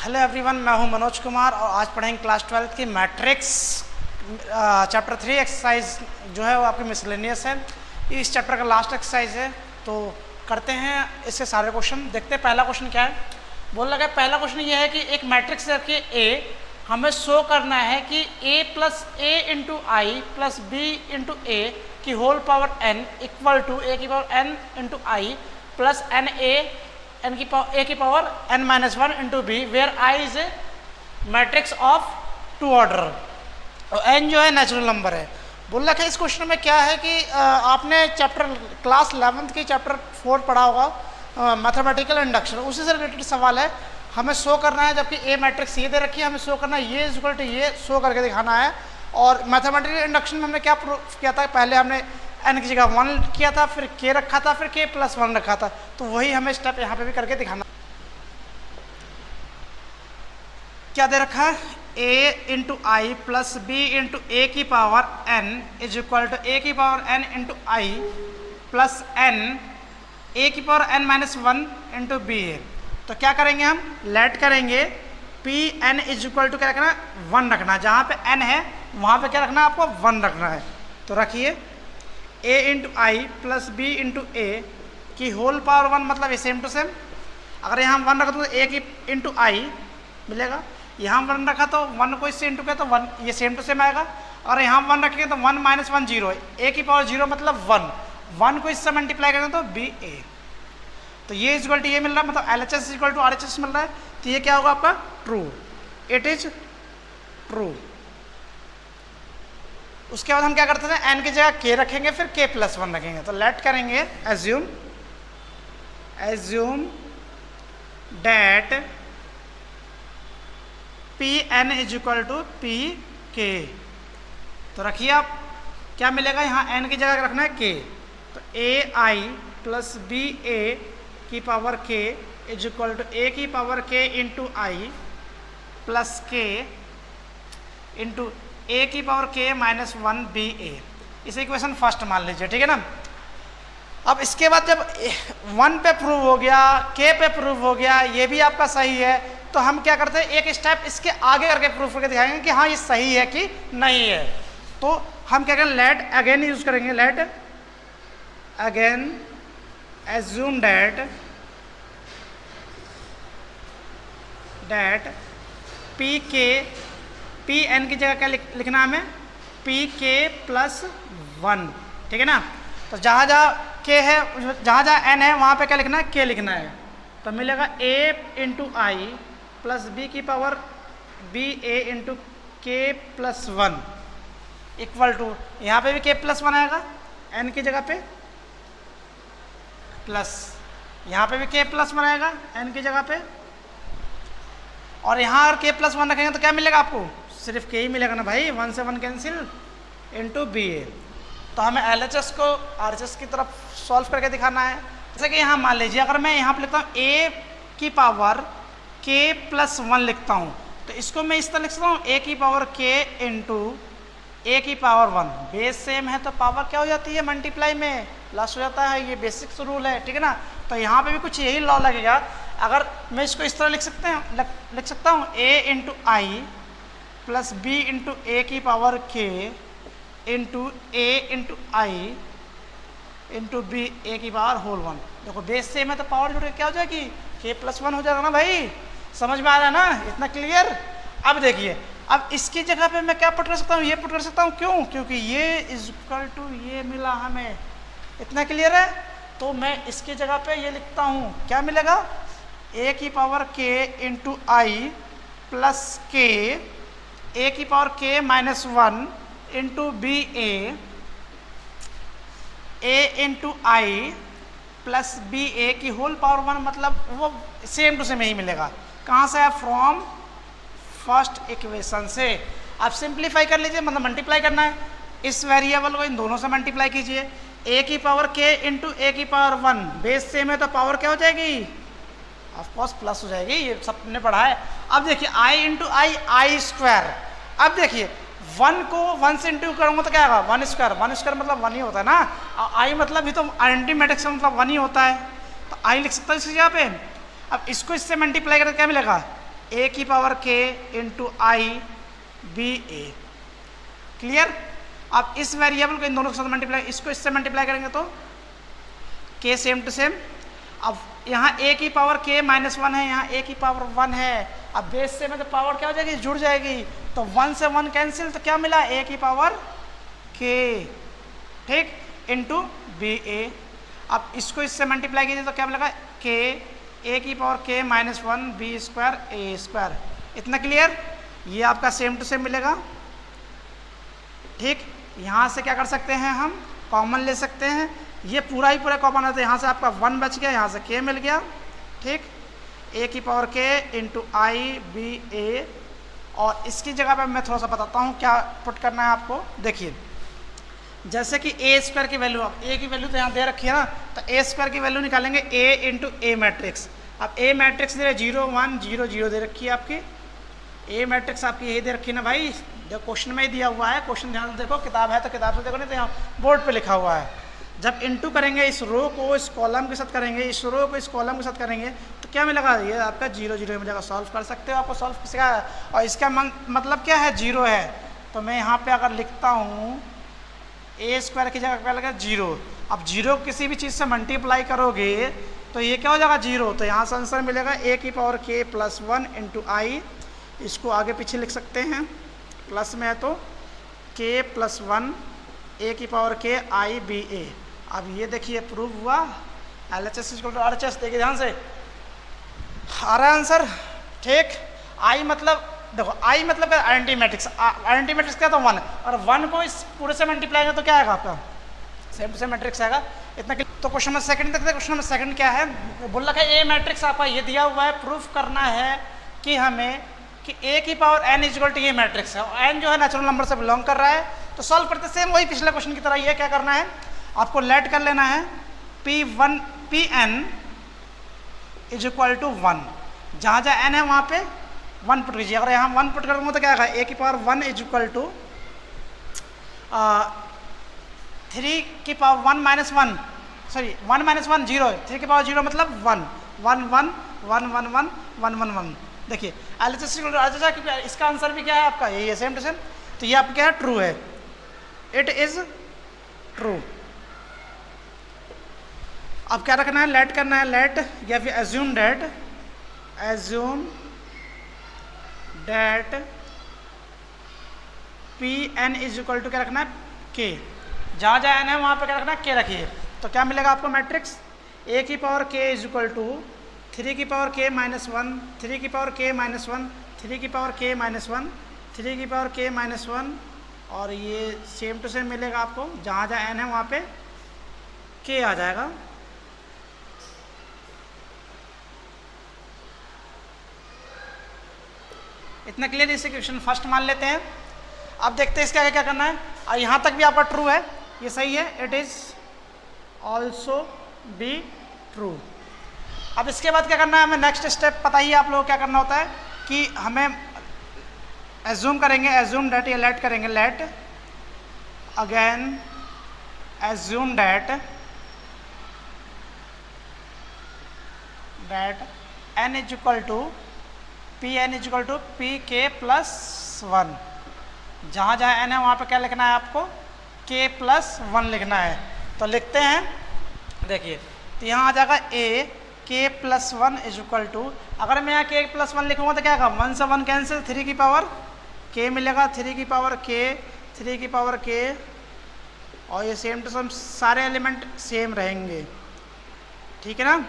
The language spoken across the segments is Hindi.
हेलो एवरीवन, मैं हूं मनोज कुमार और आज पढ़ेंगे क्लास 12 की मैट्रिक्स चैप्टर 3 एक्सरसाइज जो है वो आपकी मिसलेनियस है। इस चैप्टर का लास्ट एक्सरसाइज है, तो करते हैं इसके सारे क्वेश्चन। देखते हैं पहला क्वेश्चन क्या है। बोल लगा पहला क्वेश्चन ये है कि एक मैट्रिक्स रखिए ए, हमें शो करना है कि a plus A into I plus B into A की whole power n equal to a की power n into I plus N की power n minus one into B, where i is a matrix of two order और n जो है नेचुरल नंबर है। बोल रखा है इस क्वेश्चन में क्या है कि आपने चैप्टर क्लास 11th की चैप्टर 4 पढ़ा होगा मैथमेटिकल इंडक्शन, उसी से रिलेटेड सवाल है। हमें शो करना है, जबकि ए मैट्रिक्स ये दे रखी है, हमें शो करना है ये इक्वल टू ये शो करके दिखाना है। और मैथमेटिकल इंडक्शन में हमने क्या प्रूफ किया था, पहले हमने n की जगह 1 किया था, फिर k रखा था, फिर k प्लस 1 रखा था, तो वही हमें स्टेप यहाँ पे भी करके दिखाना। क्या दे रखा है, a into I plus B into A की power n is equal to A की power n into I plus n A की power n minus one into B है। तो क्या करेंगे, हम लेट करेंगे P N is equal to क्या रखना है, 1 रखना। जहाँ पे n है वहाँ पे क्या रखना है, आपको 1 रखना है। तो रखिए a into I plus B into A की होल पावर 1, मतलब ये सेम टू सेम। अगर यहाँ हम 1 रखा तो a की इंटू आई मिलेगा, यहाँ 1 रखा तो 1 को इससे इंटू किया तो 1, ये सेम टू सेम आएगा। और यहाँ 1 रखेंगे तो 1 माइनस 1 0 है, a की पावर 0 मतलब 1 को इससे मल्टीप्लाई करें तो बी ए। तो ये इक्वल टू ये मिल रहा है, मतलब L H S equal to R H S मिल रहा है। तो ये क्या होगा आपका ट्रू, इट इज ट्रू। उसके बाद हम क्या करते थे, n की जगह k रखेंगे, फिर k प्लस 1 रखेंगे। तो लेट करेंगे assume that P N is equal to P K. तो रखिए आप क्या मिलेगा, यहाँ n की जगह रखना है k, तो ए आई प्लस बी ए की power k is equal to A की power k into I plus k into A की power k minus 1 B A. इसे इक्वेशन फर्स्ट मान लीजिए, ठीक है ना। अब इसके बाद जब 1 पे प्रूव हो गया, k पे प्रूव हो गया, ये भी आपका सही है, तो हम क्या करते हैं, एक स्टेप इसके आगे करके प्रूफ करके दिखाएंगे कि हाँ ये सही है कि नहीं है। तो हम क्या करेंगे, लेट अगेन यूज करेंगे, let again assume that P N की जगह क्या लिखना है हमें, पी के प्लस 1, ठीक है ना। तो जहाँ जहाँ के है, जहाँ जहाँ एन है वहाँ पे क्या लिखना है, के लिखना है। तो मिलेगा ए इंटू आई प्लस बी की पावर बी ए इंटू के प्लस 1 इक्वल टू, यहाँ पे भी के प्लस 1 आएगा एन की जगह पे, प्लस यहाँ पे भी के प्लस 1 आएगा एन की जगह पे, और यहाँ अगर के प्लस 1 रखेंगे तो क्या मिलेगा आपको, सिर्फ के ही मिलेगा ना भाई, 1 से 1 कैंसिल इंटू बी ए। तो हमें एल एच एस को आर एच एस की तरफ सॉल्व करके दिखाना है। जैसे कि यहाँ मान लीजिए, अगर मैं यहाँ पर लिखता हूँ ए की पावर के प्लस 1 लिखता हूँ, तो इसको मैं इस तरह लिख सकता हूँ, ए की पावर के इंटू ए की पावर 1। बेस सेम है तो पावर क्या हो जाती है, मल्टीप्लाई में प्लस हो जाता है, ये बेसिक्स रूल है, ठीक है ना। तो यहाँ पे भी कुछ यही लॉ लगेगा। अगर मैं इसको इस तरह लिख सकता हूँ ए into I plus B into A की power k into A into I into B A की पावर होल 1। देखो बेस सेम है तो पावर जुड़ के क्या हो जाएगी, के प्लस 1 हो जाएगा ना भाई, समझ में आ रहा है ना, इतना क्लियर। अब देखिए, अब इसकी जगह पे मैं क्या पुट कर सकता हूँ, ये पुट कर सकता हूँ, क्यों, क्योंकि ये इज इक्वल टू ये मिला हमें, इतना क्लियर है। तो मैं इसकी जगह पे ये लिखता हूँ, क्या मिलेगा, ए की power k into I plus के ए की पावर के minus 1 into B A into I plus B A की होल पावर 1, मतलब वो सेम टू सेम ही मिलेगा। कहाँ से है, फ्रॉम फर्स्ट इक्वेशन से। आप सिंप्लीफाई कर लीजिए, मतलब मल्टीप्लाई करना है, इस वेरिएबल को इन दोनों से मल्टीप्लाई कीजिए। ए की पावर के इंटू ए की पावर 1, बेस सेम है तो पावर क्या हो जाएगी, ऑफ कोर्स प्लस हो जाएगी, ये सबने पढ़ा है। अब देखिए आई इंटू आई स्क्वायर। अब देखिए 1 को 1 से इंटू करूँगा तो क्या होगा, 1 स्क्वायर मतलब 1 ही होता है ना, आई मतलब भी तो आइडेंटिटी मैट्रिक्स मतलब 1 ही होता है, तो आई लिख सकता है इस जगह पे। अब इसको इससे मल्टीप्लाई करें क्या मिलेगा, ए की पावर के इंटू आई बी ए। क्लियर? अब इस वेरिएबल को इन दोनों के साथ मल्टीप्लाई, इसको इससे मल्टीप्लाई करेंगे तो के सेम टू सेम। अब यहाँ ए की पावर के माइनस 1 है, यहाँ ए की पावर 1 है। अब बेस से मतलब पावर क्या हो जाएगी, जुड़ जाएगी, तो 1 से 1 कैंसिल, तो क्या मिला, ए की पावर के, ठीक, इंटू बी ए। अब इसको इससे मल्टीप्लाई कीजिए तो क्या मिलेगा, के ए की पावर के माइनस 1 बी स्क्वायर ए स्क्वायर। इतना क्लियर? ये आपका सेम टू सेम मिलेगा। ठीक, यहाँ से क्या कर सकते हैं, हम कॉमन ले सकते हैं, ये पूरा ही पूरा कॉमन है, तो यहाँ से आपका 1 बच गया, यहाँ से के मिल गया। ठीक, ए की पावर के इंटू आई बी ए। और इसकी जगह पे मैं थोड़ा सा बताता हूँ क्या पुट करना है आपको। देखिए, जैसे कि ए स्क्वायर की वैल्यू, अब ए की वैल्यू तो यहाँ दे रखी है ना, तो ए स्क्वायर की वैल्यू निकालेंगे ए इंटू ए मैट्रिक्स। अब ए मैट्रिक्स दे 0 1 0 0 दे रखी है आपकी, ए मैट्रिक्स आपकी यही दे रखी है ना भाई, जो क्वेश्चन में ही दिया हुआ है। क्वेश्चन ध्यान से देखो, किताब है तो किताब से देखो, नहीं तो यहाँ बोर्ड पे लिखा हुआ है। जब इनटू करेंगे इस रो को इस कॉलम के साथ करेंगे, इस रो को इस कॉलम के साथ करेंगे, तो क्या मिलेगा, ये आपका 0 0 मिलेगा। सॉल्व कर सकते हो, आपको सॉल्व किसका है, और इसका मतलब क्या है, 0 है। तो मैं यहाँ पे अगर लिखता हूँ ए स्क्वायर की जगह क्या लगा, 0। अब 0 किसी भी चीज़ से मल्टीप्लाई करोगे तो ये क्या हो जाएगा, 0। तो यहाँ से आंसर मिलेगा ए की पावर के प्लस 1 इंटू आई। इसको आगे पीछे लिख सकते हैं, प्लस में है तो के प्लस 1 ए की पावर के आई बी ए। अब ये देखिए प्रूव हुआ, L H S R H S. देखिए ध्यान से, आ रहा है आंसर। ठीक, आई मतलब देखो, आई मतलब आइडेंटिटी मैट्रिक्स, आइडेंटिटी मैट्रिक्स क्या, तो 1, और 1 को इस पूरे से मल्टीप्लाई करें तो क्या आएगा आपका, सेम टू सेम मैट्रिक्स आएगा। इतना। तो क्वेश्चन नंबर सेकंड देखते हैं। क्वेश्चन नंबर सेकंड क्या है, बोल रखा है ए मैट्रिक्स आपका ये दिया हुआ है, प्रूफ करना है कि हमें कि ए की पावर एन इक्वल टू ये मैट्रिक्स है, और एन जो है नेचुरल नंबर से बिलोंग कर रहा है। तो सॉल्व करते सेम वही पिछले क्वेश्चन की तरह। ये क्या करना है, आपको लेट कर लेना है P1 Pn is equal to 1। जहाँ जहाँ n है वहाँ पे 1 पुट कीजिए। अगर यहाँ 1 पुट करूँगा तो क्या आएगा, ए की पावर 1 इज इक्वल टू 3 की पावर 1 माइनस 1, सॉरी 1 माइनस 1 0, 3 की पावर 0 मतलब 1 1 1 1 1 1 1 1 1। देखिए क्योंकि इसका आंसर भी क्या है आपका, यही है, सेम टू सेम। तो ये आपका क्या है, ट्रू है, इट इज ट्रू। अब क्या रखना है, लेट करना है, लेट या फिर assume that P N is equal to क्या रखना है, के। जहाँ जहाँ एन है वहाँ पे क्या रखना है, के रखिए। तो क्या मिलेगा आपको मैट्रिक्स, ए की power K is equal to 3 की पावर के माइनस 1, 3 की पावर के माइनस 1, 3 की पावर के माइनस 1, 3 की पावर के माइनस 1, और ये सेम टू सेम मिलेगा आपको। जहाँ जहाँ एन है वहाँ पे के आ जाएगा। इतना क्लियर, इसे क्वेश्चन फर्स्ट मान लेते हैं। अब देखते हैं इसके आगे क्या करना है। और यहाँ तक भी आपका ट्रू है, ये सही है, it is also be true. अब इसके बाद क्या करना है हमें, नेक्स्ट स्टेप पता ही है आप लोगों को क्या करना होता है कि हमें एज्यूम करेंगे, एज्यूम डेट या लेट करेंगे, let again assume that N is equal to P N is equal to P K plus 1। जहाँ जहाँ एन है वहाँ पे क्या लिखना है आपको, के प्लस 1 लिखना है। तो लिखते हैं, देखिए, तो यहाँ आ जाएगा ए के प्लस 1 इज इक्वल टू, अगर मैं यहाँ के प्लस 1 लिखूँगा तो क्या आएगा, 1 से 1 कैंसिल, 3 की पावर के मिलेगा, 3 की पावर के, 3 की पावर के, और ये सेम टू सेम सारे एलिमेंट सेम रहेंगे। ठीक है ना,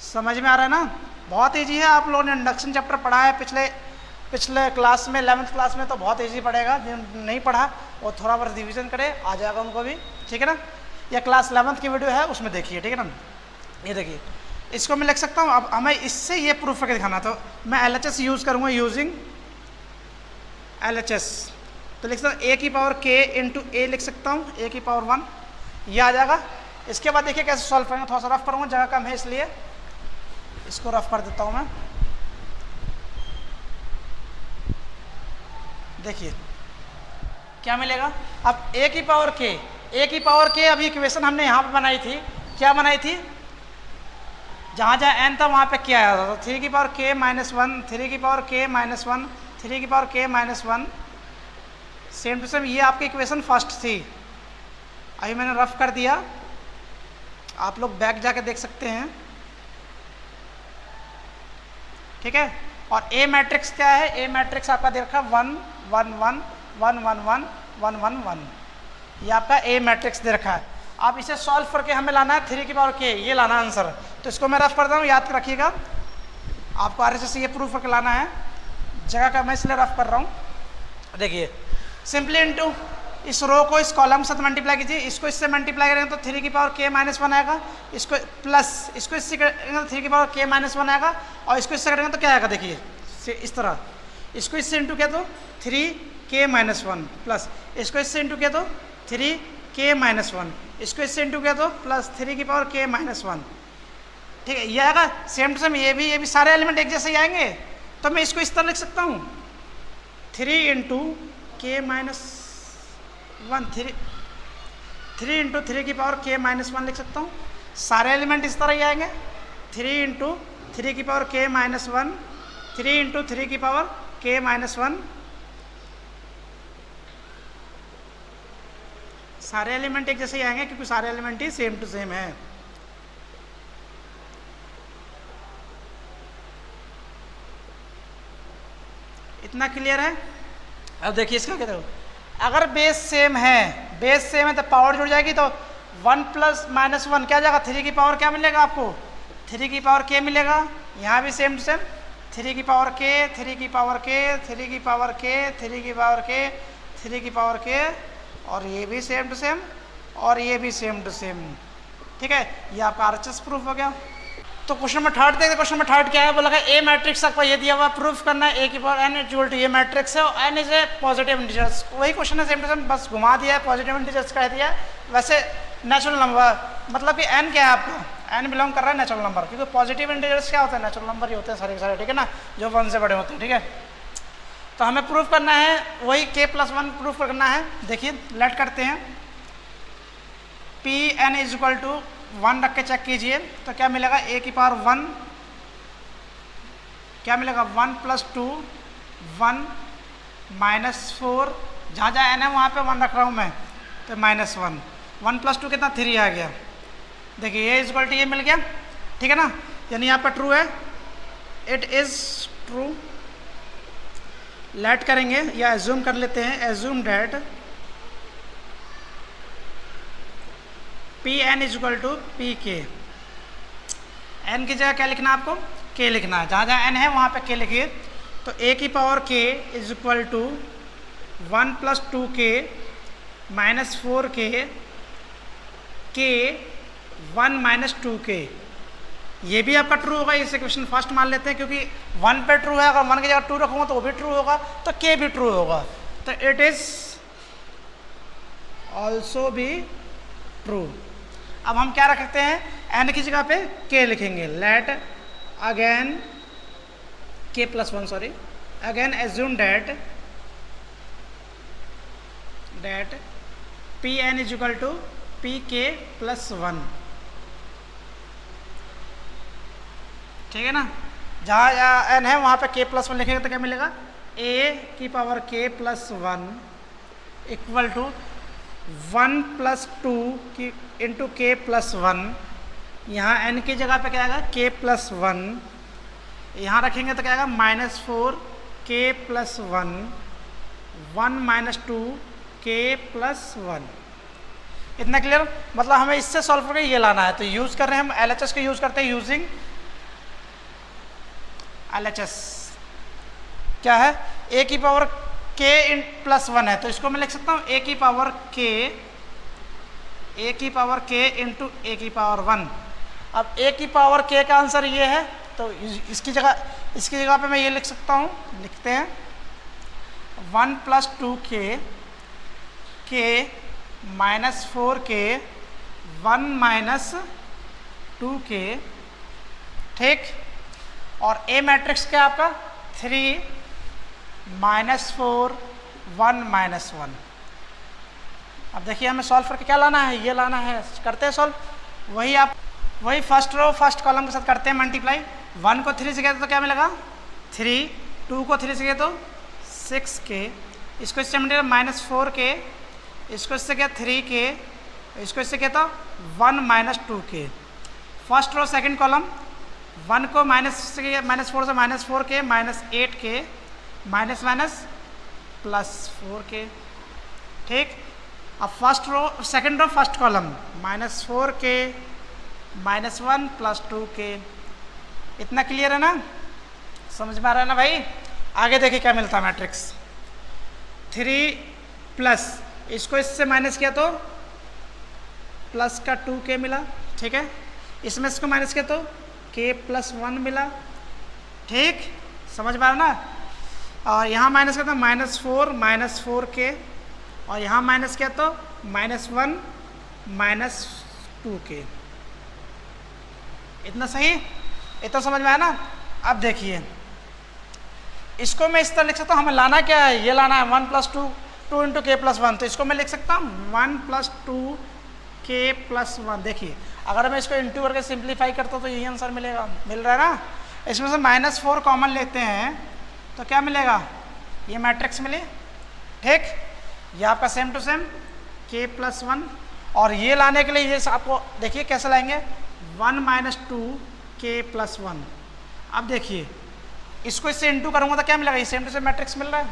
समझ में आ रहा है ना। बहुत ईजी है, आप लोगों ने इंडक्शन चैप्टर पढ़ा है पिछले क्लास में, 11th क्लास में, तो बहुत ईजी पड़ेगा। जिन नहीं पढ़ा वो थोड़ा बहुत रिवीजन करे, आ जाएगा उनको भी। ठीक है ना, यह क्लास 11th की वीडियो है, उसमें देखिए। ठीक है ना, ये देखिए, इसको मैं लिख सकता हूँ। अब हमें इससे ये प्रूफ करके दिखाना, तो मैं LHS यूज़ करूँगा, यूजिंग LHS। तो लिख सकता हूँ ए की पावर के इंटू ए लिख सकता हूँ, ए की पावर 1, ये आ जाएगा। इसके बाद देखिए कैसे सॉल्व करेंगे, थोड़ा सा रफ करूँगा, जगह कम है इसलिए इसको रफ कर देता हूँ मैं। देखिए क्या मिलेगा, अब ए की पावर के, अभी इक्वेशन हमने यहाँ पे बनाई थी, क्या बनाई थी, जहाँ जहाँ एन था वहाँ पे के आया था, तो 3 की पावर k माइनस 1, 3 की पावर k माइनस 1, 3 की power k minus 1, same to same ये आपकी इक्वेशन फर्स्ट थी। अभी मैंने रफ कर दिया, आप लोग बैक जाके देख सकते हैं, ठीक है। और ए मैट्रिक्स क्या है, ए मैट्रिक्स आपका दे रखा 1 1 1 1 1 1 1 1 1, ये आपका ए मैट्रिक्स दे रखा है। आप इसे सॉल्व करके हमें लाना है 3 की पावर k, ये लाना आंसर। तो इसको मैं रफ करता हूँ, याद रखिएगा, आपको RHS से ये प्रूफ करके लाना है, जगह का मैं इसलिए रफ कर रहा हूँ। देखिए सिंपली इनटू इस रो को इस कॉलम के साथ मल्टीप्लाई कीजिए, इसको इससे मल्टीप्लाई करेंगे तो 3 की पावर k माइनस 1 आएगा, इसको प्लस इसको इससे करेंगे तो 3 की पावर k माइनस 1 आएगा, और इसको इससे करेंगे तो क्या आएगा, देखिए इस तरह, इसको इससे इंटू किया तो 3k माइनस 1 प्लस इसको इससे इंटू किया तो 3k माइनस 1, इसको इससे इंटू किया तो प्लस 3 की पावर k माइनस 1, ठीक है। ये आएगा सेम टू सेम, ये भी सारे एलिमेंट एक जैसे ही आएंगे। तो मैं इसको इस तरह लिख सकता हूँ 3 इंटू k माइनस 1, 3 इंटू 3 की पावर k माइनस 1 लिख सकता हूँ। सारे एलिमेंट इस तरह ही आएंगे, 3 इंटू 3 की पावर k माइनस 1, 3 इंटू 3 की पावर k माइनस 1, सारे एलिमेंट एक जैसे ही आएंगे क्योंकि सारे एलिमेंट ही सेम टू सेम है। इतना क्लियर है। अब देखिए इसका क्या देखो, अगर बेस सेम है तो पावर जुड़ जाएगी, तो 1 प्लस माइनस 1 क्या जाएगा, 3 की पावर क्या मिलेगा आपको, 3 की पावर k मिलेगा। यहाँ भी सेम टू सेम 3 की पावर k, 3 की पावर k, 3 की पावर k, 3 की पावर k, 3 की पावर k, और ये भी सेम टू सेम, और ये भी सेम टू सेम, ठीक है। ये आपका RHS प्रूफ हो गया। तो क्वेश्चन नंबर 3 देखते, क्वेश्चन नंबर 3 क्या है, बोला ए मैट्रिक्स आपको ये दिया हुआ, प्रूफ करना है ए की पावर n इक्वल टू ये मैट्रिक्स है, और n is a positive integers. वही क्वेश्चन है सेम टू सेम, बस घुमा दिया है, पॉजिटिव इंटीजर्स कह दिया। वैसे नेचुरल नंबर मतलब कि n क्या है आपका, n बिलोंग कर रहा है नेचुरल नंबर, क्योंकि पॉजिटिव इंटीजर्स क्या होते हैं, नेचुरल नंबर ही होते हैं सारे के सारे, ठीक है ना, जो 1 से बड़े होते हैं, ठीक है। तो हमें प्रूफ करना है वही k प्लस 1 प्रूफ करना है। देखिए लेट करते हैं, P N is equal to 1 रख के चेक कीजिए, तो क्या मिलेगा, a की पावर 1, क्या मिलेगा 1 प्लस 2 1 माइनस 4, जहाँ जहाँ n है वहाँ पे 1 रख रहा हूँ मैं, तो माइनस 1, 1 प्लस 2 कितना 3 आ गया। देखिए ये इज इक्वल टू ये मिल गया, ठीक है ना, यानी यहाँ पर ट्रू है, इट इज ट्रू। लेट करेंगे या एज्यूम कर लेते हैं, assume that P N is equal to P K. N की जगह क्या लिखना है आपको, के लिखना है, जहाँ जहाँ एन है वहाँ पे के लिखिए। तो ए की power K is equal to 1 plus 2k minus 4k के 1 माइनस 2k, ये भी आपका ट्रू होगा। इसे क्वेश्चन फर्स्ट मान लेते हैं क्योंकि 1 पे ट्रू है, अगर 1 की जगह 2 रखूँगा तो वो भी ट्रू होगा, तो k भी ट्रू होगा, तो इट इज ऑल्सो भी ट्रू। अब हम क्या रखते हैं, n की जगह पे k लिखेंगे। Let again k plus 1, sorry, again assume that P N is equal to P K plus 1, ठीक है ना। जहाँ जहाँ n है वहाँ पे k प्लस 1 लिखेंगे तो क्या मिलेगा, a की power k plus 1 equal to 1 plus 2 की इंटू के प्लस 1, यहाँ n की जगह पे क्या आएगा k प्लस 1, यहाँ रखेंगे तो क्या आएगा minus 4 k plus 1, 1 minus 2 k plus 1। इतना क्लियर, मतलब हमें इससे सॉल्व करके ये लाना है। तो यूज़ कर रहे हैं हम LHS को यूज़ करते हैं, यूजिंग LHS क्या है, a की पावर k इन प्लस 1 है, तो इसको मैं लिख सकता हूँ a की पावर k इंटू a की पावर 1। अब a की पावर k का आंसर ये है, तो इसकी जगह पे मैं ये लिख सकता हूँ, लिखते हैं 1 plus 2k k minus 4k 1 minus 2k, ठीक। और ए मैट्रिक्स क्या आपका 3 माइनस 4 1 माइनस 1। अब देखिए हमें सॉल्व करके क्या लाना है, ये लाना है, करते हैं सॉल्व। वही आप वही फर्स्ट रो फर्स्ट कॉलम के साथ करते हैं मल्टीप्लाई। 1 को 3 से किया तो क्या मिलेगा 3, 2 को 3 से किया तो 6k, इसको इससे मिलेगा -4k, इसको इससे क्या 3k, इसको इससे क्या था 1 - 2k। First row second column 1 को -4 से -4k -8k +4k। ठीक, अब first row second row first column -4k -1 +2k। इतना क्लियर है ना, समझ में आ रहा है ना भाई। आगे देखिए क्या मिलता है मैट्रिक्स 3 प्लस इसको इससे माइनस किया तो प्लस का 2k मिला। ठीक है, इसमें इसको माइनस किया तो k +1 मिला। ठीक, समझ में आ रहा ना। और यहाँ माइनस किया तो -4 4k, और यहाँ माइनस किया तो -1 -2k। इतना सही, इतना समझ में आया ना। अब देखिए इसको मैं इस तरह लिख सकता हूँ, हमें लाना क्या है, ये लाना है 1 + 2 2 × k + 1, तो इसको मैं लिख सकता हूँ 1 + 2k + 1। देखिए अगर मैं इसको इंटू करके सिंप्लीफाई करता हूँ तो यही आंसर मिलेगा, मिल रहा है ना। इसमें से -4 कॉमन लेते हैं तो क्या मिलेगा, ये मैट्रिक्स मिले। ठीक, ये आपका सेम टू सेम k + 1, और ये लाने के लिए ये आपको देखिए कैसे लाएंगे 1 - 2k + 1। अब देखिए इसको इससे इंटू करूँगा तो क्या मिलेगा, ये सेम टू सेम मैट्रिक्स मिल रहा है।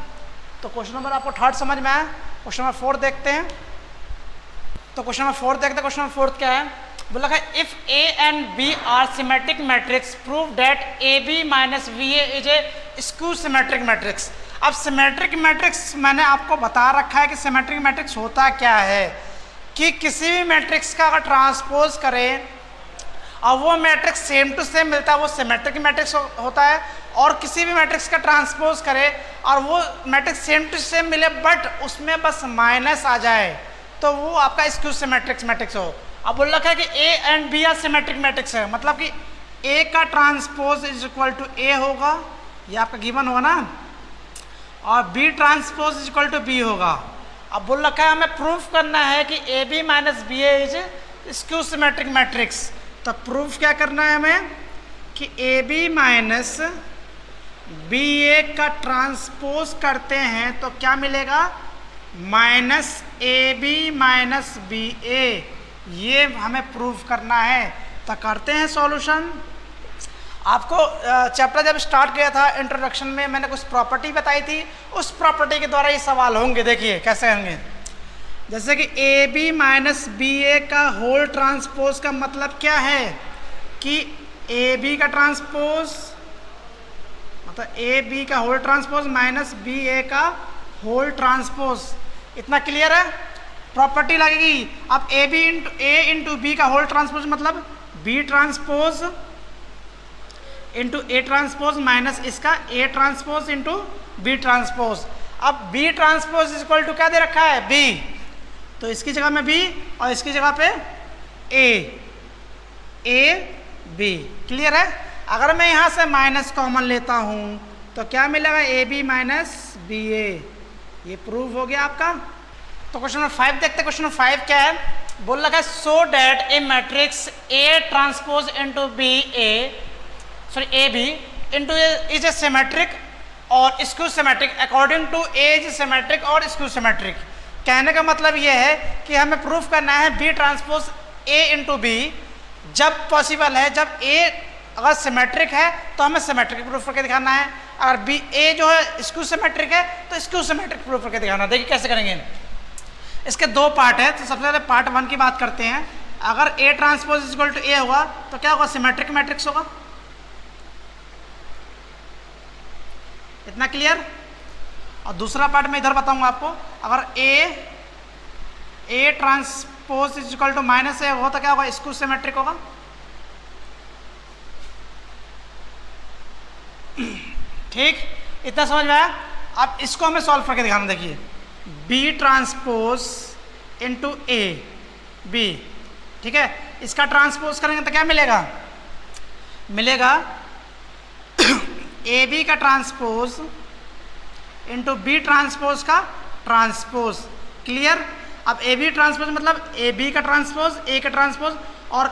तो क्वेश्चन नंबर आपको थर्ड समझ में आया। क्वेश्चन नंबर 4 देखते हैं। तो क्वेश्चन नंबर 4 देखते हैं। क्वेश्चन नंबर 4 क्या है, बोला है if a and b are symmetric matrix prove that ab - va is a skew symmetric matrix. अब सिमेट्रिक मैट्रिक्स मैंने आपको बता रखा है कि सिमेट्रिक मैट्रिक्स होता क्या है, कि किसी भी मैट्रिक्स का अगर ट्रांसपोज करें और वो मैट्रिक्स सेम टू सेम मिलता है वो सिमेट्रिक मैट्रिक्स होता है, और किसी भी मैट्रिक्स का ट्रांसपोज करे और वो मैट्रिक्स सेम टू सेम मिले बट उसमें बस माइनस आ जाए तो वो आपका स्क्यू सिमेट्रिक मैट्रिक्स हो। अब बोल रखा है कि A and B are symmetric matrix है, मतलब कि ए का ट्रांसपोज = ए होगा, ये आपका गिवन होगा ना, और बी ट्रांसपोज = बी होगा। अब बोल रखा है हमें प्रूफ करना है कि A B - B A is skew symmetric matrix. तो प्रूफ क्या करना है हमें कि ए बी - बी ए का ट्रांसपोज करते हैं तो क्या मिलेगा -AB - BA, ये हमें प्रूफ करना है। तो करते हैं सॉल्यूशन। आपको चैप्टर जब स्टार्ट किया था इंट्रोडक्शन में मैंने कुछ प्रॉपर्टी बताई थी, उस प्रॉपर्टी के द्वारा ये सवाल होंगे। देखिए कैसे होंगे, जैसे कि AB - BA का होल ट्रांसपोज का मतलब क्या है कि AB का ट्रांसपोज मतलब AB का होल ट्रांसपोज -BA का होल ट्रांसपोज। इतना क्लियर है, प्रॉपर्टी लगेगी। अब AB × B का होल ट्रांसपोज मतलब B transpose × A transpose minus इसका A ट्रांसपोज × B ट्रांसपोज। अब B ट्रांसपोज = क्या दे रखा है B, तो इसकी जगह में B और इसकी जगह पे A B। क्लियर है। अगर मैं यहाँ से माइनस कॉमन लेता हूँ तो क्या मिलेगा AB - BA, ये प्रूव हो गया आपका। तो क्वेश्चन नंबर 5 देखते हैं। क्वेश्चन नंबर 5 क्या है, बोल रखा है so that a matrix A transpose × AB is a symmetric और skew symmetric according to A is symmetric और स्क्यू सिमेट्रिक। कहने का मतलब ये है कि हमें प्रूफ करना है B ट्रांसपोज A × B जब पॉसिबल है, जब A अगर सिमेट्रिक है तो हमें सिमेट्रिक प्रूफ करके दिखाना है, अगर B A जो है स्क्यू सिमेट्रिक है तो स्क्यू सिमेट्रिक प्रूफ करके दिखाना है। देखिए कैसे करेंगे। इसके 2 पार्ट है, तो सबसे पहले पार्ट 1 की बात करते हैं। अगर A ट्रांसपोज = A होगा तो क्या होगा, सिमेट्रिक मैट्रिक्स होगा। इतना क्लियर। और दूसरा पार्ट मैं इधर बताऊंगा आपको, अगर A ट्रांसपोज = -A हो तो क्या होगा, स्क्यू सिमेट्रिक होगा। ठीक, इतना समझ में आया। अब इसको हमें सॉल्व करके दिखाना। देखिए B ट्रांसपोज × A B, ठीक है, इसका ट्रांसपोज करेंगे तो क्या मिलेगा, मिलेगा AB का ट्रांसपोज × B ट्रांसपोज का ट्रांसपोज। क्लियर। अब AB ट्रांसपोज मतलब AB का ट्रांसपोज A का ट्रांसपोज और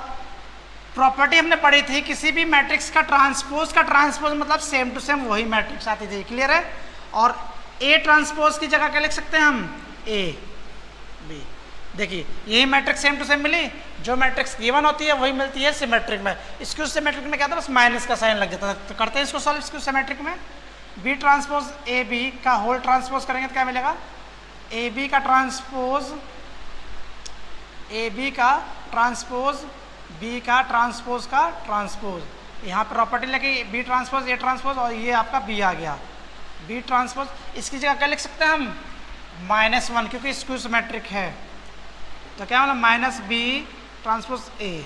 प्रॉपर्टी हमने पढ़ी थी किसी भी मैट्रिक्स का ट्रांसपोज मतलब सेम टू सेम वही मैट्रिक्स आती थी, क्लियर है। और ए ट्रांसपोज की जगह क्या लिख सकते हैं हम, ए बी। देखिए यही मैट्रिक्स सेम टू सेम मिली, जो मैट्रिक्स गिवन होती है वही मिलती है सिमेट्रिक में। इसको सिमेट्रिक में क्या था, बस माइनस का साइन लग जाता था। तो करते हैं इसको सॉल्व, इसको सिमेट्रिक में बी ट्रांसपोज ए बी का होल ट्रांसपोज करेंगे तो क्या मिलेगा, ए बी का ट्रांसपोज बी का ट्रांसपोज। यहाँ पर प्रॉपर्टी लगी बी ट्रांसपोज ए ट्रांसपोज, और ये आपका बी आ गया बी ट्रांसपोज। इसकी जगह क्या लिख सकते हैं हम, -1, क्योंकि स्क्यू सिमेट्रिक है। तो क्या मतलब माइनस बी ट्रांसपोज ए।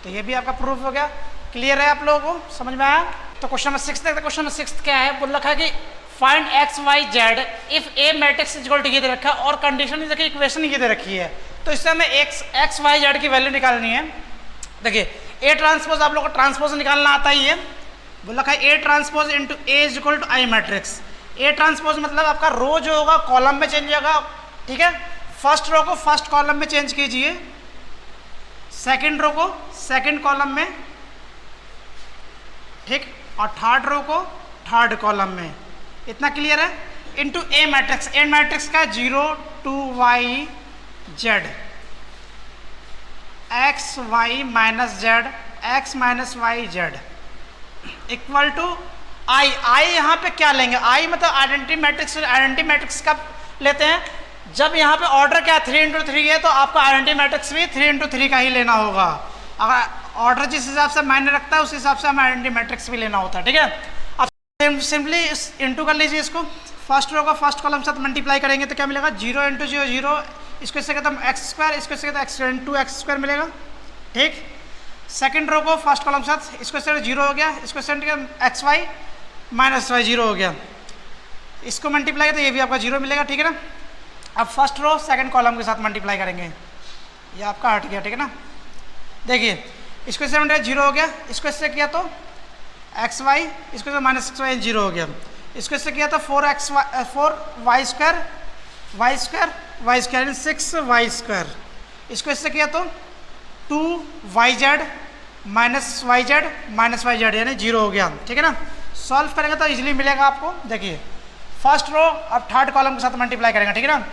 तो ये भी आपका प्रूफ हो गया। क्लियर है आप लोगों को, समझ में आया। तो क्वेश्चन नंबर 6 देखते। क्वेश्चन नंबर 6 क्या है, बोल रखा है कि find X Y Z if A matrix is equal to, ये दे रखा है और कंडीशन देखिए इक्वेशन ये दे रखी है। तो इससे हमें एक्स वाई जेड की वैल्यू निकालनी है। देखिए ए ट्रांसपोज आप लोग को ट्रांसपोज निकालना आता ही है। बोल रखा है A transpose into A is equal to I matrix. A transpose मतलब आपका रो जो होगा कॉलम में चेंज होगा, ठीक है। फर्स्ट रो को फर्स्ट कॉलम में चेंज कीजिए, सेकंड रो को सेकंड कॉलम में, ठीक, और थर्ड रो को थर्ड कॉलम में। इतना क्लियर है। Into A matrix, A matrix का 0 2 y z, X Y minus Z, X minus Y Z equal to I. I यहाँ पे क्या लेंगे, आई मतलब आइडेंटिटी मैट्रिक्स। आइडेंटिटी मैट्रिक्स कब लेते हैं, जब यहाँ पे ऑर्डर क्या 3 × 3 है, तो आपका आइडेंटिटी मैट्रिक्स भी 3 × 3 का ही लेना होगा। अगर ऑर्डर जिस हिसाब से मायने रखता है उस हिसाब से हमें आइडेंटिटी मैट्रिक्स भी लेना होता है, ठीक है। अब सिंपली इंटू कर लीजिए इसको। फर्स्ट रो का फर्स्ट कॉलम साथ मल्टीप्लाई करेंगे तो क्या मिलेगा, 0 × 0 0, इसको इससे कहते हैं x², इसको इससे कहते हैं x इंटू x² मिलेगा, ठीक। सेकंड रो को फर्स्ट कॉलम साथ, इसको इससे 0 हो गया, इसको इससे एक्स वाई माइनस वाई 0 हो गया, इसको मल्टीप्लाई तो ये भी आपका 0 मिलेगा, ठीक है ना। अब फर्स्ट रो सेकंड कॉलम के साथ मल्टीप्लाई करेंगे, ये आपका हट गया, ठीक है ना। देखिए इसको इससे 0 हो गया, इसको इससे किया तो एक्स वाई, इसको से माइनस एक्स वाई 0 हो गया, इसको इससे किया तो 4y² यानी 6y², इसको इससे किया तो 2yz माइनस yz यानी 0 हो गया, ठीक है ना। सॉल्व करेंगे तो इजीली मिलेगा आपको। देखिए फर्स्ट रो अब थर्ड कॉलम के साथ मल्टीप्लाई करेंगे, ठीक है ना।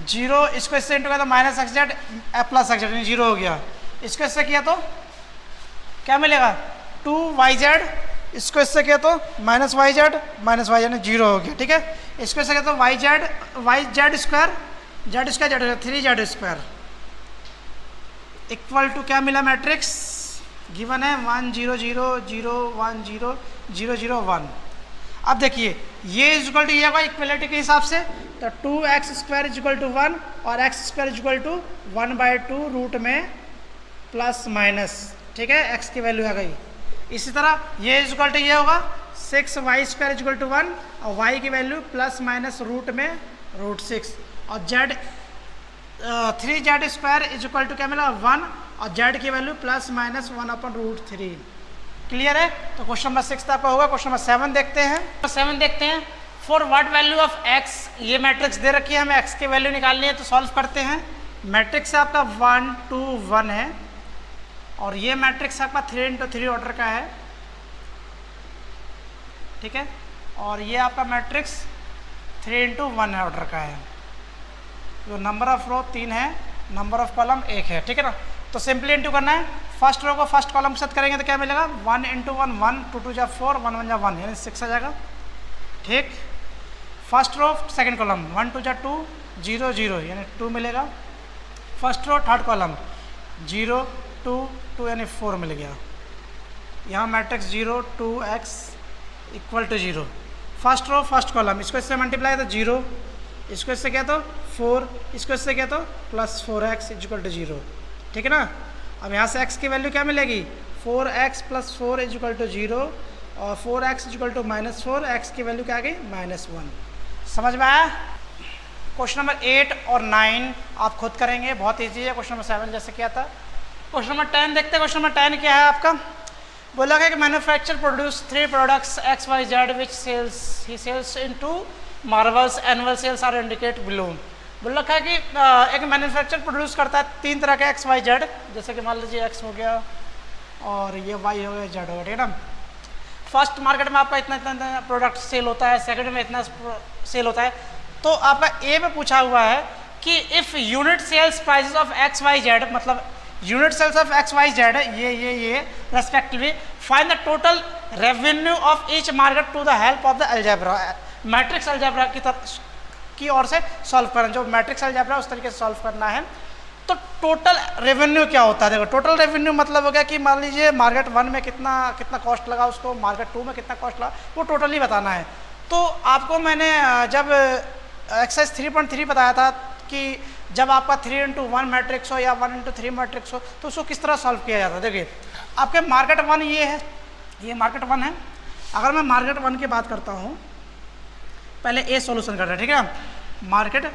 0 इसको इससे इंटू किया तो -xz प्लस xz यानी 0 हो गया, इसको इससे किया तो क्या मिलेगा 2yz, इसको इससे किया तो -yz यानी 0 हो गया, ठीक है। इसको इससे किया तो z² 3z² इक्वल टू क्या मिला, मैट्रिक्स गिवन है 1 0 0 0 1 0 0 0 1। अब देखिए ये इक्वल टू ये होगा इक्वलिटी के हिसाब से, तो 2x² इक्वल टू 1 और x² इक्वल टू 1/2 रूट में प्लस माइनस, ठीक है, x की वैल्यू आ गई। इसी तरह ये इक्वल टू ये होगा 6y² इक्वल टू 1 और y की वैल्यू प्लस माइनस रूट में √6 और z 3z² इक्वल टू क्या मिला 1 और z की वैल्यू प्लस माइनस 1/√3। क्लियर है। तो क्वेश्चन नंबर 6 आपका होगा। क्वेश्चन नंबर 7 देखते हैं। For what value of x, ये मैट्रिक्स दे रखी है, हमें x की वैल्यू निकालनी है, तो सॉल्व करते हैं। मैट्रिक्स आपका 1 2 1 है और ये मैट्रिक्स आपका 3 × 3 ऑर्डर का है, ठीक है, और ये आपका मैट्रिक्स 3 × 1 ऑर्डर का है। जो नंबर ऑफ रो 3 है, नंबर ऑफ कॉलम 1 है, ठीक है ना। तो सिंपली इंटू करना है। फर्स्ट रो को फर्स्ट कॉलम के साथ करेंगे तो क्या मिलेगा 1 × 1 1, 2 2 4, 1 1 1 यानी 6 आ जाएगा, ठीक। फर्स्ट रो सेकंड कॉलम 1 2 2 0 0 यानी 2 मिलेगा। फर्स्ट रो थर्ड कॉलम 0 2 2 यानी 4 मिल गया। यहाँ matrix 0 2x equal to 0। First row first column, इसको इससे मल्टीप्लाई तो 0, इसको इससे क्या तो 4, इसको इससे क्या तो प्लस 4x इक्वल टू 0, ठीक है ना। अब यहाँ से x की वैल्यू क्या मिलेगी 4x + 4 इक्वल टू 0 और 4x इक्वल टू -4, x की वैल्यू क्या आ गई -1। समझ में आया। क्वेश्चन नंबर 8 और 9 आप खुद करेंगे, बहुत ईजी है। क्वेश्चन नंबर 7 जैसे किया था। क्वेश्चन नंबर 10 देखते हैं। क्वेश्चन नंबर 10 क्या है आपका, बोला गया कि manufacture produce 3 products x y z which sells into marvels, annual sales are indicate below. बोल रखा है कि एक मैन्युफैक्चर प्रोड्यूस करता है 3 तरह के x y z, जैसे कि मान लीजिए x हो गया, और ये वाई हो गया, जेड हो गया, ठीक है ना। फर्स्ट मार्केट में आपका इतना इतना प्रोडक्ट सेल होता है, सेकंड में इतना सेल होता है। तो आपका ए में पूछा हुआ है कि if unit sales prices of X Y Z, मतलब unit sales of X Y Z ये respectively, find the total revenue of each market to the help of the algebra. Matrix algebra की ओर से सॉल्व करना, जो मैट्रिक्स अलजेब्रा उस तरीके से सॉल्व करना है। तो टोटल रेवेन्यू क्या होता है? देखो टोटल रेवेन्यू मतलब हो गया कि मान लीजिए मार्केट 1 में कितना कॉस्ट लगा उसको, मार्केट 2 में कितना कॉस्ट लगा, वो टोटली बताना है। तो आपको मैंने जब एक्सरसाइज 3.3 बताया था कि जब आपका 3x1 मैट्रिक्स हो या 1x3 मैट्रिक्स हो तो उसको किस तरह सॉल्व किया जाता है। देखिए आपके मार्केट 1 ये है, ये मार्केट 1 है। अगर मैं मार्केट 1 की बात करता हूँ, पहले ए सॉल्यूशन करना है, ठीक है। मार्केट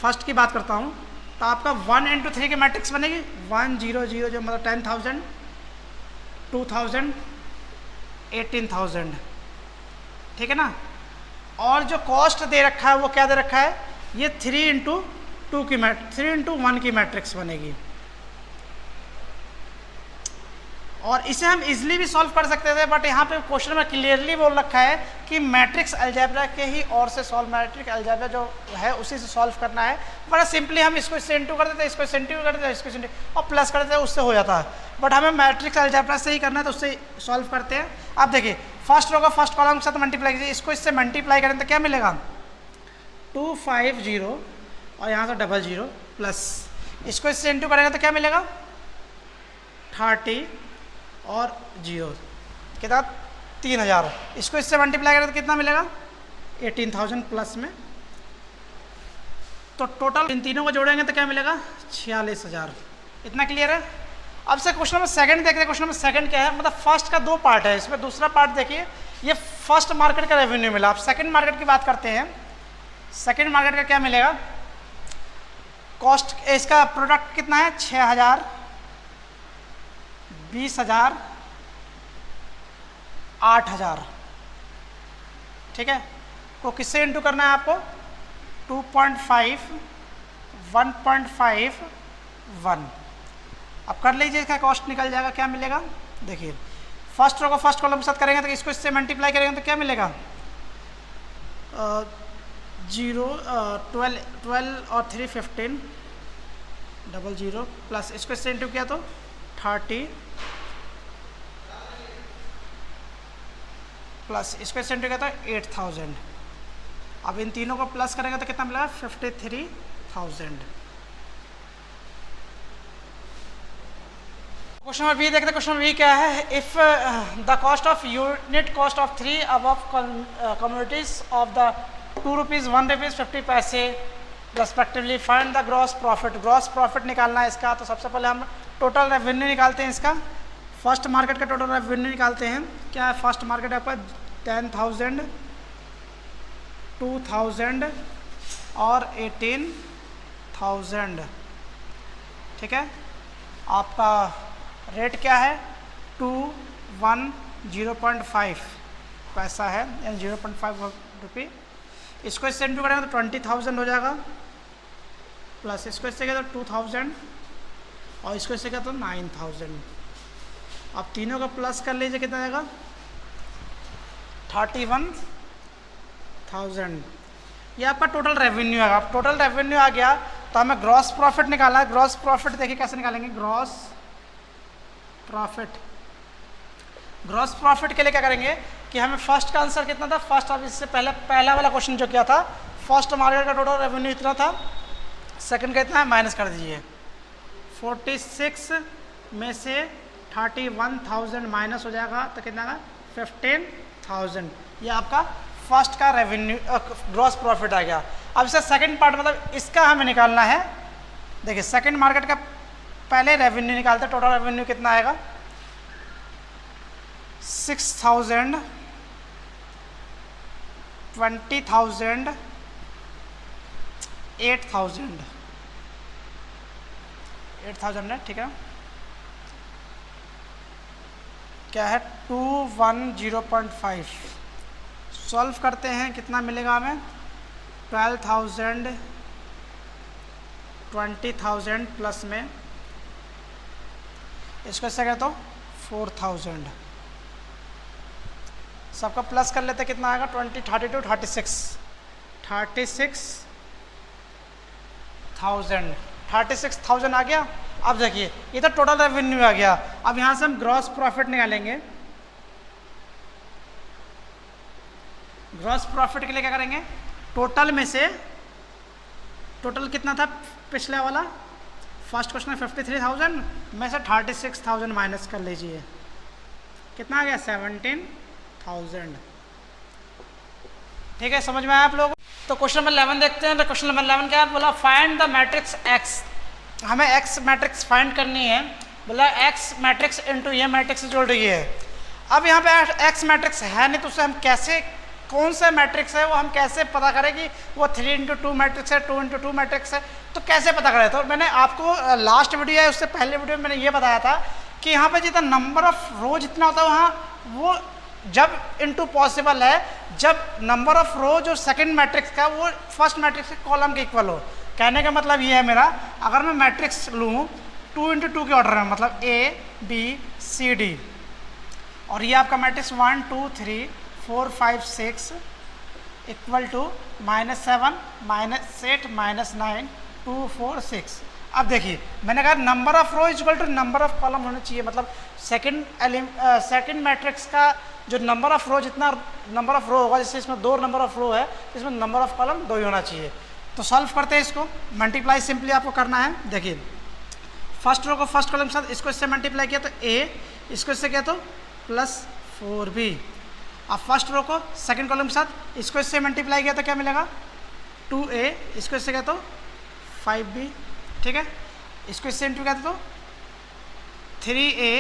फर्स्ट की बात करता हूँ तो आपका 1x3 की मैट्रिक्स बनेगी 1 0 0, जो मतलब 10,000, 2,000, 18,000, ठीक है ना। और जो कॉस्ट दे रखा है वो क्या दे रखा है, ये 3x1 की मैट्रिक्स बनेगी। और इसे हम इजीली भी सॉल्व कर सकते थे, बट यहाँ पे क्वेश्चन में क्लियरली बोल रखा है कि मैट्रिक्स अलजेब्रा के ही और से सॉल्व, मैट्रिक्स अलजेब्रा जो है उसी से सॉल्व करना है। बड़ा सिंपली हम इसको इससे इंटू कर देते, इसको इससे इंटू कर देते, इसको इससे और प्लस कर देते, उससे हो जाता है। बट हमें मैट्रिक्स अलजेब्रा से ही करना है तो उससे सॉल्व करते हैं। अब देखिए फर्स्ट रो का फर्स्ट कॉलम के साथ मल्टीप्लाई कीजिए, इसको इससे मल्टीप्लाई करें तो क्या मिलेगा 250 और यहाँ से 00 प्लस, इसको इससे इंटू करेंगे तो क्या मिलेगा 30 और 0 कितना 3000, इसको इससे मल्टीप्लाई करें तो कितना मिलेगा 18,000 प्लस में। तो टोटल इन तीनों को जोड़ेंगे तो क्या मिलेगा 46,000। इतना क्लियर है। अब से क्वेश्चन नंबर सेकंड देखते हैं। क्वेश्चन नंबर सेकंड क्या है, मतलब फर्स्ट का 2 पार्ट है, इसमें दूसरा पार्ट देखिए, ये फर्स्ट मार्केट का रेवेन्यू मिला। अब सेकंड मार्केट की बात करते हैं। सेकंड मार्केट का क्या मिलेगा, कॉस्ट इसका प्रोडक्ट कितना है 6,000, 20,000, 8,000, ठीक है। को किससे इंटू करना है आपको 2.5, 1.5, 1। अब कर लीजिए, इसका कॉस्ट निकल जाएगा, क्या मिलेगा देखिए, फर्स्ट रो को फर्स्ट कॉलम के साथ करेंगे तो इसको इससे मल्टीप्लाई करेंगे तो क्या मिलेगा 12 और 3 15, 00 प्लस, इसको इससे इंटू किया तो 30 प्लस, इसको इससे इंटू किया तो 8,000। अब इन तीनों को प्लस करेंगे तो कितना मिलेगा 53,000। क्वेश्चन नंबर बी देखते हैं। क्वेश्चन नंबर बी क्या है, if the cost of unit cost of 3 above communities of the 2 rupees 1 rupees 50 पैसे respectively, find the gross profit. Gross profit निकालना है इसका, तो सबसे पहले हम टोटल रेवेन्यू निकालते हैं इसका। फर्स्ट मार्केट का टोटल रेवेन्यू निकालते हैं। क्या है फर्स्ट मार्केट आपका 10,000, 2,000 और 18,000, ठीक है। आपका रेट क्या है 210.5 पैसा है, यानी 0.5 रुपये। इसको इससे इंटू करेंगे तो 20,000 हो जाएगा, प्लस इसको इससे क्या तो 2,000 और इसको इससे क्या तो 9,000। अब तीनों का प्लस कर लीजिए, कितना आएगा 31,000। ये आपका टोटल रेवेन्यू है। अब टोटल रेवेन्यू आ गया तो हमें ग्रॉस प्रॉफिट निकालना है। ग्रॉस प्रॉफिट देखिए कैसे निकालेंगे, ग्रॉस प्रॉफिट। ग्रॉस प्रॉफिट के लिए क्या करेंगे कि हमें फर्स्ट का आंसर कितना था, फर्स्ट अब इससे पहला वाला क्वेश्चन जो किया था, फर्स्ट मार्केट का टोटल रेवेन्यू इतना था, सेकंड का इतना है, माइनस कर दीजिए। 46 में से 31,000 माइनस हो जाएगा तो कितना है 15,000। ये आपका फर्स्ट का रेवेन्यू ग्रॉस प्रॉफिट आ गया। अब इसका सेकंड पार्ट मतलब इसका हमें निकालना है। देखिए सेकंड मार्केट का पहले रेवेन्यू निकालते हैं। टोटल रेवेन्यू कितना आएगा 6,000, 20,000, 8,000 है, ठीक है। क्या है 210.5। सॉल्व करते हैं, कितना मिलेगा हमें 12,000, 20,000 प्लस में इसको इससे क्या तो 4000, सबका प्लस कर लेते कितना आएगा 20, 32, 36,000 आ गया। अब देखिए ये तो टोटल रेवेन्यू आ गया। अब यहाँ से हम ग्रॉस प्रॉफिट निकालेंगे। ग्रॉस प्रॉफिट के लिए क्या करेंगे, टोटल में से, टोटल कितना था पिछले वाला, फर्स्ट क्वेश्चन में 53,000 में से 36,000 माइनस कर लीजिए, कितना आ गया 17,000। ठीक है, समझ में आया आप लोग। तो क्वेश्चन नंबर 11 देखते हैं। तो क्वेश्चन नंबर 11 क्या बोला, फाइंड द मैट्रिक्स एक्स। हमें एक्स मैट्रिक्स फाइंड करनी है। बोला एक्स मैट्रिक्स इंटू ये मैट्रिक्स जोड़ रही है। अब यहाँ पे एक्स मैट्रिक्स है नहीं तो उसे हम कैसे, कौन सा मैट्रिक्स है वो हम कैसे पता करें कि वो 3x2 मैट्रिक्स है, 2x2 मैट्रिक्स है, तो कैसे पता करें। तो मैंने आपको लास्ट वीडियो है उससे पहले वीडियो में मैंने ये बताया था कि यहाँ पे जितना नंबर ऑफ रो जितना होता है वहाँ वो जब इनटू पॉसिबल है जब नंबर ऑफ रो जो सेकंड मैट्रिक्स का वो फर्स्ट मैट्रिक्स के कॉलम के इक्वल हो। कहने का मतलब ये है मेरा, अगर मैं मैट्रिक्स लूँ 2x2 के ऑर्डर में, मतलब ABCD, और ये आपका मैट्रिक्स 1 2 3 4 5 6 इक्वल टू -7 -8 -9 2 4 6। अब देखिए मैंने कहा number of row is equal to number of column होना चाहिए, मतलब सेकंड मैट्रिक्स का जो नंबर ऑफ रो, जितना नंबर ऑफ रो होगा, जैसे इसमें 2 नंबर ऑफ रो है, इसमें नंबर ऑफ कॉलम 2 ही होना चाहिए। तो सॉल्व करते हैं इसको, मल्टीप्लाई सिंपली आपको करना है। देखिए फर्स्ट रो को फर्स्ट कॉलम के साथ, इसको इससे मल्टीप्लाई किया तो A, इसको इससे किया तो +4B। अब फर्स्ट रो को सेकंड कॉलम के साथ, इसको इससे मल्टीप्लाई किया तो क्या मिलेगा 2A, इसको इससे किया तो 5B। ठीक है, इसको इससे इंटू किया तो 3A,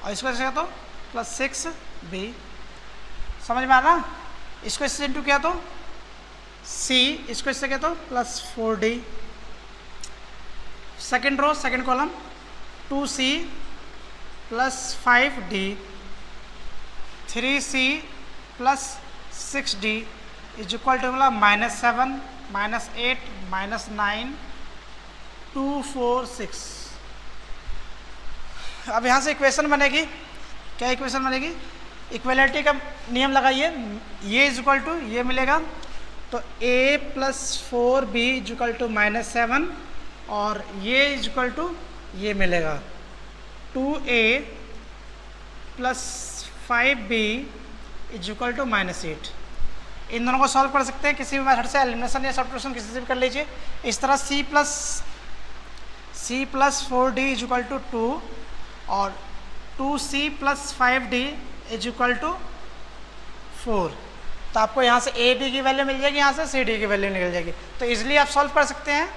और इसको इससे किया तो +6B। समझ में आ रहा, इसको इससे इंटू किया तो C, इसको इससे किया तो +4D। Second row second column 2C +5D, 3C +6D is equal to मिला -7 -8 -9 2 4 6। अब यहाँ से इक्वेशन बनेगी, क्या इक्वेशन बनेगी, इक्वलिटी का नियम लगाइए, ये इज इक्वल टू ये मिलेगा तो A +4B is equal to -7, और ये इज इक्वल टू ये मिलेगा 2A +5B is equal to -8। इन दोनों को सॉल्व कर सकते हैं किसी भी मेथड से, एलिमिनेशन या सब्ट्रैक्शन किसी से भी कर लीजिए। इस तरह C +4D is equal to 2 और 2C +5D is equal to 4। तो आपको यहाँ से A B की वैल्यू मिल जाएगी, यहाँ से C D की वैल्यू निकल जाएगी। तो इजीली आप सॉल्व कर सकते हैं।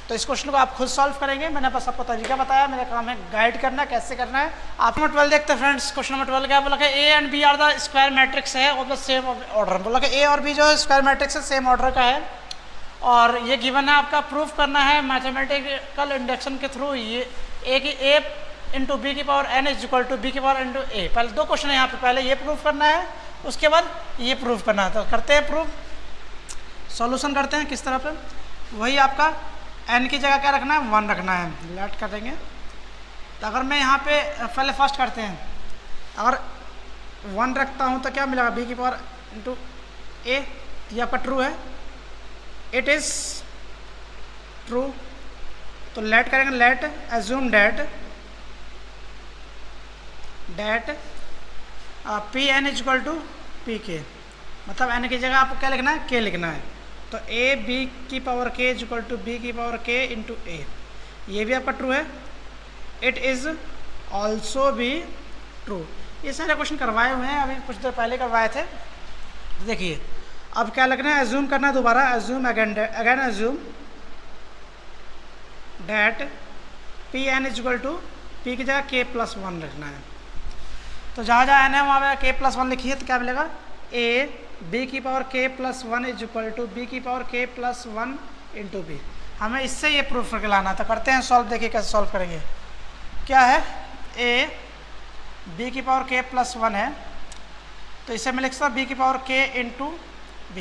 तो इस क्वेश्चन को आप खुद सॉल्व करेंगे, मैंने बस आपको तरीका बताया, मेरा काम है गाइड करना कैसे करना है। आप नंबर 12 देखते हैं फ्रेंड्स। क्वेश्चन नंबर 12 क्या बोला कि A and B are the square matrix है और द सेम ऑर्डर। बोला कि A और B जो है स्क्वायर मैट्रिक्स है, सेम ऑर्डर का है, और ये गिवन है, आपका प्रूफ करना है मैथमेटिकल इंडक्शन के थ्रू। ये A इंटू B की power n is equal to B की पावर इंटू A। पहले 2 क्वेश्चन है यहाँ पे, पहले ये प्रूफ करना है, उसके बाद ये प्रूफ करना है। तो करते हैं प्रूफ, सॉल्यूशन करते हैं किस तरह पे। वही आपका n की जगह क्या रखना है 1 रखना है, लेट कर देंगे। तो अगर मैं यहाँ पे पहले फर्स्ट करते हैं, अगर 1 रखता हूँ तो क्या मिलेगा B की पावर इंटू A, ये आपका ट्रू है, इट इज़ ट्रू। तो लेट करेंगे, let assume that Pn is equal to Pk, मतलब n की जगह आपको क्या लिखना है k लिखना है। तो A B की power k is equal to B की पावर k इंटू A, ये भी आपका ट्रू है, इट इज़ ऑल्सो भी ट्रू। ये सारे क्वेश्चन करवाए हुए हैं, अभी कुछ देर पहले करवाए थे। देखिए अब क्या लिखना है, एज्यूम करना है दोबारा, assume again assume that Pn is equal to P की जगह k +1 रखना है। तो जहाँ जहाँ n है वहाँ पे k +1 लिखिए, तो क्या मिलेगा A B की power k +1 is equal to B की पावर k +1 इंटू B। हमें इससे ये प्रूफ करके लाना, तो करते हैं सॉल्व। देखिए कैसे सॉल्व करेंगे। क्या है, A B की पावर k +1 है, तो इसे मैं लिख सकता B की पावर k इंटू B।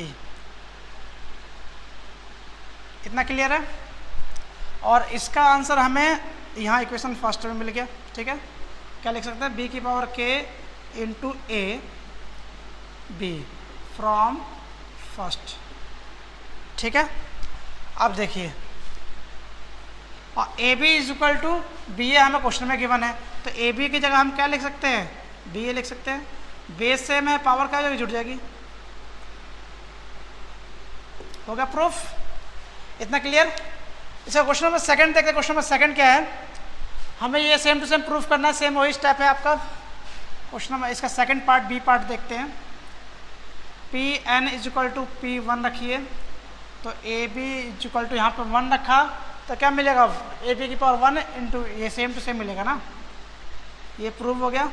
इतना क्लियर है, और इसका आंसर हमें यहाँ इक्वेशन फर्स्ट में मिल गया। ठीक है, क्या लिख सकते हैं, बी की power k into A B from first. ठीक है, अब देखिए, और A B is equal to B A हमें क्वेश्चन में गिवन है, तो ए बी की जगह हम क्या लिख सकते हैं, बी ए लिख सकते हैं। बेस सेम है, पावर क्या हो जाएगी, जुड़ जाएगी। हो गया प्रूफ, इतना क्लियर। इसका क्वेश्चन नंबर सेकंड देखते हैं। क्वेश्चन नंबर सेकंड क्या है, हमें ये सेम टू सेम प्रूफ करना है, सेम वही स्टेप है आपका। क्वेश्चन नंबर इसका सेकंड पार्ट, बी पार्ट देखते हैं। P N is equal to P one रखिए, तो A B is equal to यहाँ पर 1 रखा, तो क्या मिलेगा, ए बी की पावर 1 इंटू ये सेम टू सेम मिलेगा ना, ये प्रूव हो गया,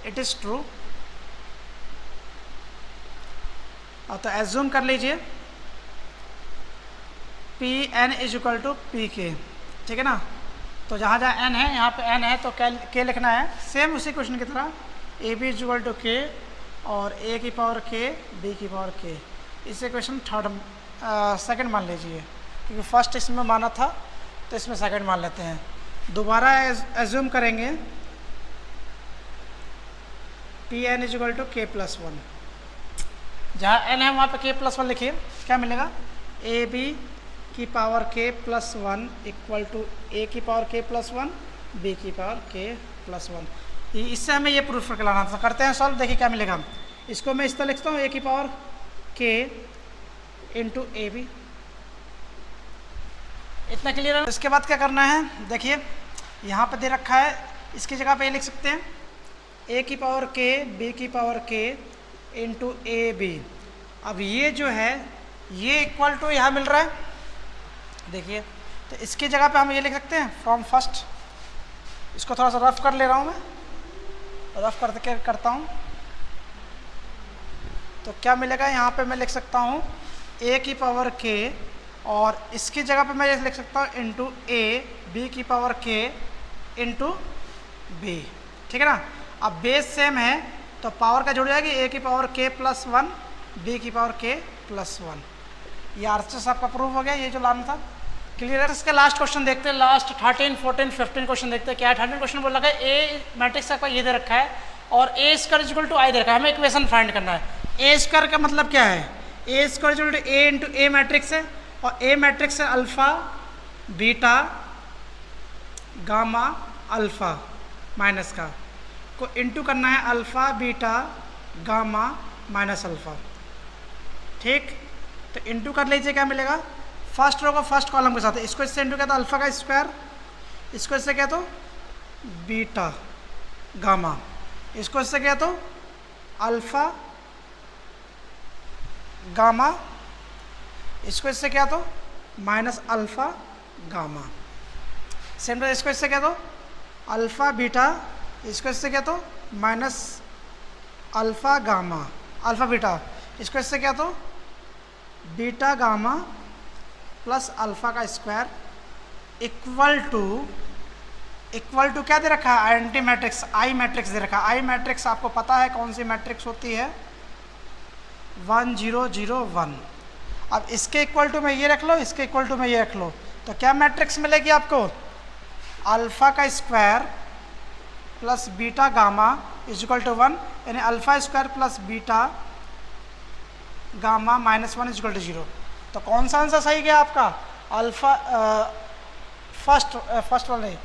इट इज ट्रू। तो एज्यूम कर लीजिए P N is equal to P K, ठीक है ना। तो जहाँ जहाँ एन है, यहाँ पे एन है, तो के लिखना है, सेम उसी क्वेश्चन की तरह, A B is equal to K और ए की पावर के बी की पावर के। इसे क्वेश्चन थर्ड सेकंड मान लीजिए, क्योंकि फर्स्ट इसमें माना था तो इसमें सेकंड मान लेते हैं। दोबारा एज्यूम करेंगे P N is equal to k plus 1, जहाँ एन है वहाँ पे के प्लस 1 लिखिए, क्या मिलेगा, ए बी की पावर के प्लस 1 इक्वल टू ए की पावर के प्लस 1 बी की पावर के प्लस 1। इससे हमें ये प्रूफ करके लाना था, करते हैं सॉल्व, देखिए क्या मिलेगा। इसको मैं इस तरह लिखता हूँ, ए की power k into A B, इतना क्लियर है। इसके बाद क्या करना है, देखिए यहाँ पे दे रखा है, इसकी जगह पे ये लिख सकते हैं ए की पावर के बी की power k into A B. अब ये जो है ये इक्वल टू यहाँ मिल रहा है, देखिए, तो इसकी जगह पे हम ये लिख सकते हैं फ्रॉम फर्स्ट। इसको थोड़ा सा रफ कर ले रहा हूँ मैं, रफ करता हूँ, तो क्या मिलेगा, यहाँ पे मैं लिख सकता हूँ ए की पावर के, और इसकी जगह पे मैं ये लिख सकता हूँ इंटू ए बी की पावर के इंटू बी, ठीक है ना। अब बेस सेम है तो पावर का जुड़ जाएगी, ए की पावर के प्लस 1 बी की पावर के प्लस 1। ये आरएचएस आपका प्रूव हो गया, ये जो लाना था, क्लियर है। इसके लास्ट क्वेश्चन देखते हैं, लास्ट 13, 14, 15 क्वेश्चन देखते हैं। क्या है, 13 क्वेश्चन बोल रखा है ए मैट्रिक्स आपका ये दे रखा है और ए स्क्वायर इक्वल टू आई दे रखा है, हमें इक्वेशन फाइंड करना है। ए स्क्वायर का मतलब क्या है, A square equal to A into A matrix है, और ए मैट्रिक्स है alpha beta gamma alpha minus का, को इंटू करना है alpha beta gamma minus alpha, ठीक। तो इंटू कर लीजिए, क्या मिलेगा, फर्स्ट रो को फर्स्ट कॉलम के साथ, इसको इससे इंटू किया तो अल्फा का स्क्वायर, इसको इससे क्या तो बीटा गामा, इसको इससे क्या तो अल्फा गामा, इसको इससे क्या तो माइनस अल्फा गामा, सेम इसको इससे क्या तो अल्फा बीटा, इसको इससे क्या तो minus alpha gamma alpha beta, इसको इससे क्या तो बीटा गामा प्लस अल्फा का स्क्वायर इक्वल टू क्या दे रखा है, आइडेंटिटी मैट्रिक्स, आई मैट्रिक्स दे रखा है। आई मैट्रिक्स आपको पता है कौन सी मैट्रिक्स होती है, 1 0 0 1। अब इसके इक्वल टू में ये रख लो, इसके इक्वल टू में ये रख लो, तो क्या मैट्रिक्स मिलेगी आपको, अल्फा का square plus beta gamma is equal to 1, यानी alpha square plus beta gamma minus 1 is equal to 0। तो कौन सा आंसर सही गया आपका, अल्फा फर्स्ट वाला नहीं,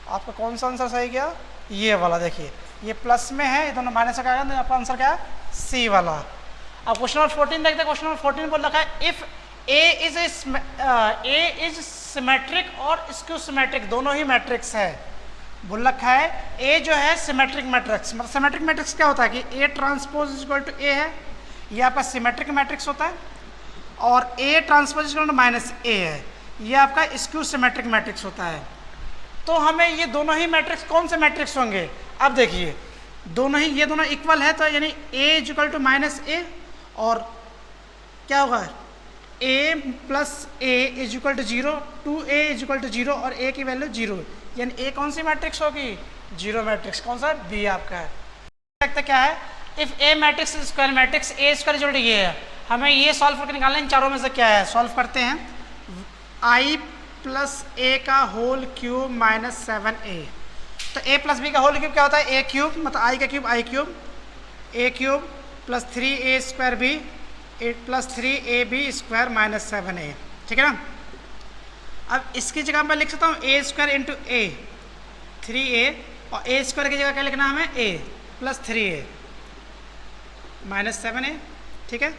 आपका कौन सा आंसर सही गया, ये वाला। देखिए ये प्लस में है, ये दोनों माइनस का, तो आपका आंसर क्या है, सी वाला। अब क्वेश्चन नंबर 14 देखते हैं। क्वेश्चन नंबर 14 बोल रखा है इफ ए इज सिमेट्रिक और स्क्यू सिमेट्रिक, दोनों ही मैट्रिक्स है। बोल रखा है ए जो है सिमेट्रिक मैट्रिक्स, मतलब सिमेट्रिक मैट्रिक्स क्या होता है कि A transpose is equal to A है, ये आपका सिमेट्रिक मैट्रिक्स होता है, और A transpose is equal to minus A है, ये आपका स्क्यू सिमेट्रिक मैट्रिक्स होता है। तो हमें ये दोनों ही मैट्रिक्स कौन से मैट्रिक्स होंगे, अब देखिए दोनों ही, ये दोनों इक्वल है, तो यानी A is equal to minus A, और क्या होगा A plus A is equal to 0, 2a is equal to 0 और a की वैल्यू 0, यानी a कौन सी मैट्रिक्स होगी, 0 मैट्रिक्स। कौन सा, b आपका है। देखते क्या है, if a matrix square matrix a square is equal to ये है, हमें ये सॉल्व करके निकालना है। इन चारों में से क्या है, सॉल्व करते हैं। i प्लस a का होल क्यूब माइनस 7a, तो a प्लस बी का होल क्यूब क्या होता है, a क्यूब मतलब i का cube i cube, a cube plus 3a square b plus 3ab square minus 7a, ठीक है ना। अब इसकी जगह मैं लिख सकता हूँ a square into a 3a, और a स्क्वायर की जगह क्या लिखना है हमें a plus 3a minus 7a, ठीक है।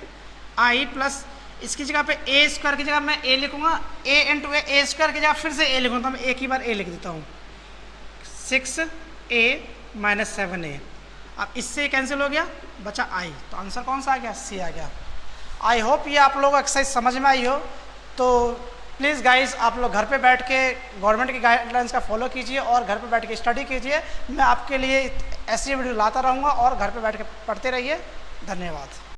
i प्लस इसकी जगह पे a स्क्वायर की जगह मैं a लिखूंगा, a इंटू a स्क्वायर की जगह फिर से a लिखूंगा, तो मैं एक ही बार a लिख देता हूँ 6a माइनस 7a। अब इससे कैंसिल हो गया, बचा i, तो आंसर कौन सा आ गया, c आ गया। आई होप ये आप लोगों को एक्सरसाइज समझ में आई हो। तो प्लीज़ गाइस आप लोग घर पे बैठ के गवर्नमेंट की गाइडलाइंस का फॉलो कीजिए और घर पे बैठ के स्टडी कीजिए। मैं आपके लिए ऐसी वीडियो लाता रहूँगा और घर पे बैठ के पढ़ते रहिए। धन्यवाद।